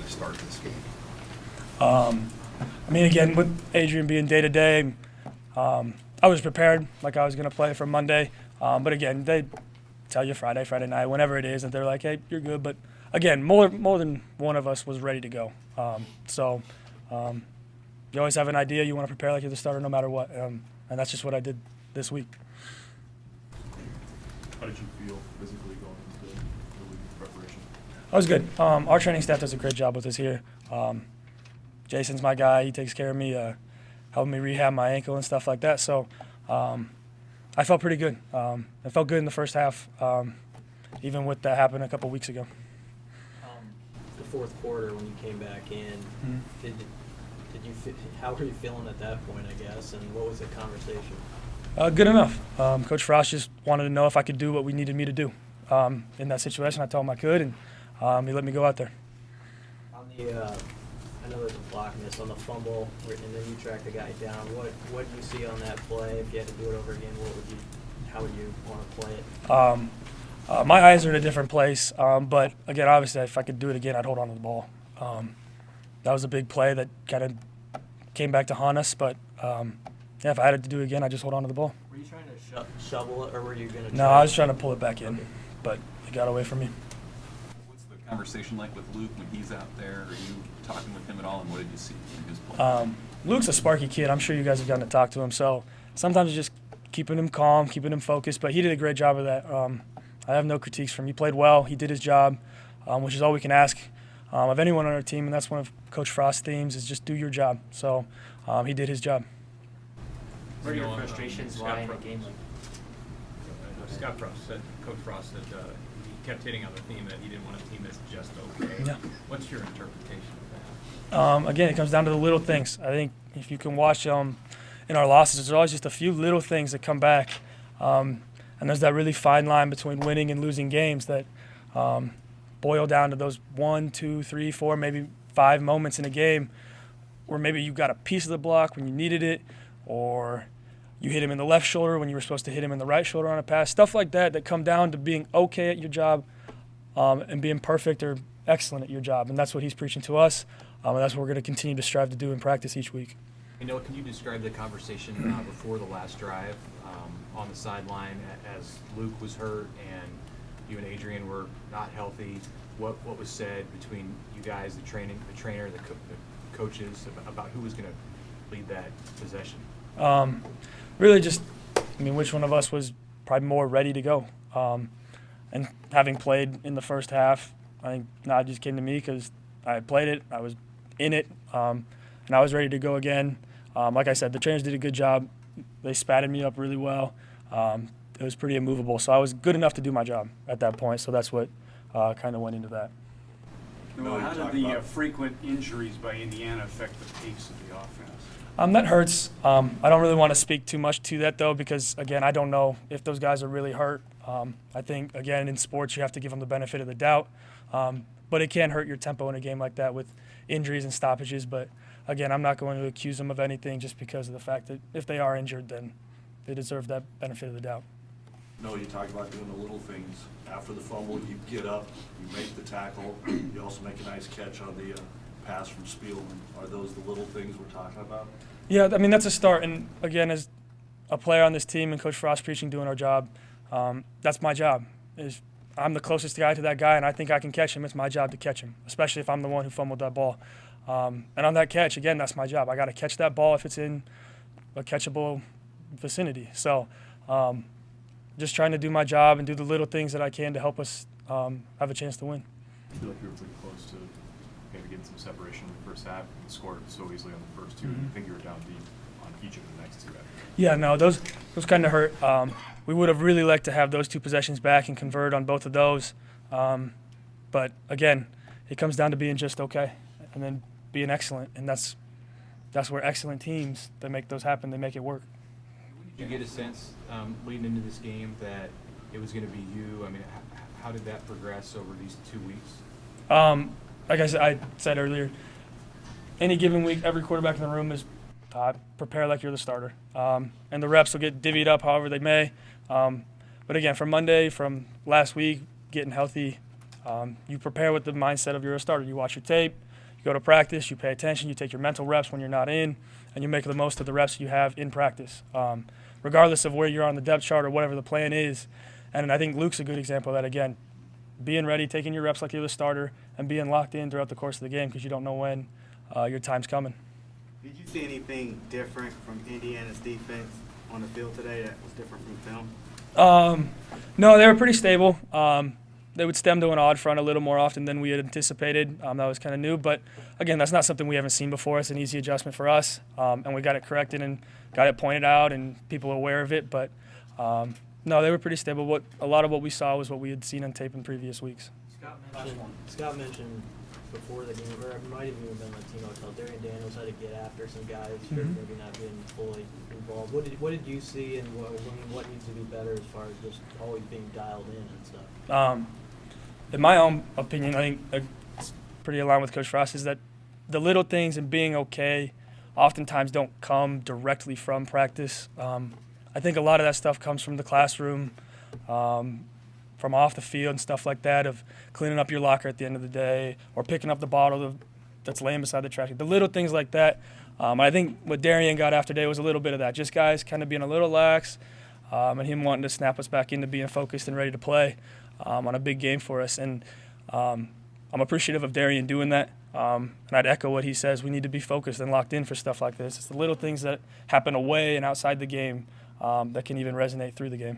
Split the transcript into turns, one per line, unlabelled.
to start this game?
I mean, again, with Adrian being day-to-day, I was prepared like I was going to play for Monday. But again, they tell you Friday night, whenever it is, and they're like, hey, you're good. But again, more than one of us was ready to go. You always have an idea. You want to prepare like you're the starter no matter what. And that's just what I did this week.
How did you feel physically going into the league preparation?
I was good. Our training staff does a great job with us here. Jason's my guy. He takes care of me, helping me rehab my ankle and stuff like that. So I felt pretty good. I felt good in the first half, even with that happened a couple weeks ago.
The fourth quarter when you came back in, how were you feeling at that point, I guess, and what was the conversation?
Good enough. Coach Frost just wanted to know if I could do what we needed me to do. In that situation, I told him I could, and he let me go out there.
On the, I know there's a block miss on the fumble, and then you track the guy down. What do you see on that play? If you had to do it over again, how would you want to play it?
My eyes are in a different place, but again, obviously, if I could do it again, I'd hold on to the ball. That was a big play that kind of came back to haunt us, but yeah, if I had to do it again, I'd just hold on to the ball.
Were you trying to shovel it, or were you going to?
No, I was trying to pull it back in, but it got away from me.
What's the conversation like with Luke when he's out there? Are you talking with him at all, and what did you see in his play?
Luke's a sparky kid. I'm sure you guys have gotten to talk to him, so sometimes it's just keeping him calm, keeping him focused, but he did a great job of that. I have no critiques from him. He played well. He did his job, which is all we can ask of anyone on our team, and that's one of Coach Frost's themes is just do your job. So he did his job.
Where do your frustrations lie in a game like
Coach Frost said he kept hitting on the theme that he didn't want a team that's just okay.
Yeah.
What's your interpretation of that?
Again, it comes down to the little things. I think if you can watch in our losses, there's always just a few little things that come back. And there's that really fine line between winning and losing games that boil down to those 1, 2, 3, 4, maybe 5 moments in a game where maybe you got a piece of the block when you needed it, or you hit him in the left shoulder when you were supposed to hit him in the right shoulder on a pass. Stuff like that come down to being okay at your job and being perfect or excellent at your job. And that's what he's preaching to us, and that's what we're going to continue to strive to do in practice each week.
Noah, can you describe the conversation before the last drive on the sideline as Luke was hurt and you and Adrian were not healthy? What was said between you guys, the trainer, the coaches, about who was going to lead that possession?
Really just, which one of us was probably more ready to go. And having played in the first half, I think nod just came to me because I had played it, I was in it, and I was ready to go again. Like I said, the trainers did a good job. They spatted me up really well. It was pretty immovable. So I was good enough to do my job at that point, so that's what kind of went into that.
Noah, how did the frequent injuries by Indiana affect the pace of the offense?
That hurts. I don't really want to speak too much to that, though, because, again, I don't know if those guys are really hurt. I think, again, in sports you have to give them the benefit of the doubt. But it can hurt your tempo in a game like that with injuries and stoppages. But, again, I'm not going to accuse them of anything just because of the fact that if they are injured, then they deserve that benefit of the doubt.
No, you talk about doing the little things. After the fumble, you get up, you make the tackle, you also make a nice catch on the pass from Spielman. Are those the little things we're talking about?
Yeah, that's a start. And, again, as a player on this team and Coach Frost preaching doing our job, that's my job. I'm the closest guy to that guy, and I think I can catch him. It's my job to catch him, especially if I'm the one who fumbled that ball. And on that catch, again, that's my job. I got to catch that ball if it's in a catchable vicinity. So just trying to do my job and do the little things that I can to help us have a chance to win.
I feel like you were pretty close to maybe getting some separation in the first half and scored so easily on the first two.
Mm-hmm.
I think you were down deep on each of the next two.
Yeah, no, those kind of hurt. We would have really liked to have those 2 possessions back and convert on both of those. But, again, it comes down to being just okay and then being excellent. And that's where excellent teams, that make those happen, they make it work.
Did you get a sense leading into this game that it was going to be you? How did that progress over these 2 weeks?
Like I said earlier, any given week, every quarterback in the room is prepare like you're the starter. And the reps will get divvied up however they may. But again, from Monday, from last week, getting healthy, you prepare with the mindset of you're a starter. You watch your tape, You go to practice, you pay attention, you take your mental reps when you're not in, and you make the most of the reps you have in practice, regardless of where you're on the depth chart or whatever the plan is. And I think Luke's a good example of that, again, being ready, taking your reps like you're the starter, and being locked in throughout the course of the game because you don't know when your time's coming.
Did you see anything different from Indiana's defense on the field today that was different from film?
No, they were pretty stable. They would stem to an odd front a little more often than we had anticipated. That was kind of new. But, again, that's not something we haven't seen before. It's an easy adjustment for us, and we got it corrected and got it pointed out, and people are aware of it. But, no, they were pretty stable. A lot of what we saw was what we had seen on tape in previous weeks.
Scott mentioned before the game, or it might have even been the team hotel, Darian Daniels had to get after some guys who are maybe not being fully involved. What did you see, and what needs to be better as far as just always being dialed in and stuff?
In my own opinion, I think it's pretty aligned with Coach Frost, is that the little things and being okay oftentimes don't come directly from practice. I think a lot of that stuff comes from the classroom, from off the field and stuff like that, of cleaning up your locker at the end of the day or picking up the bottle that's laying beside the trash. The little things like that. I think what Darian got after today was a little bit of that. Just guys kind of being a little lax and him wanting to snap us back into being focused and ready to play on a big game for us. And I'm appreciative of Darian doing that. And I'd echo what he says. We need to be focused and locked in for stuff like this. It's the little things that happen away and outside the game that can even resonate through the game.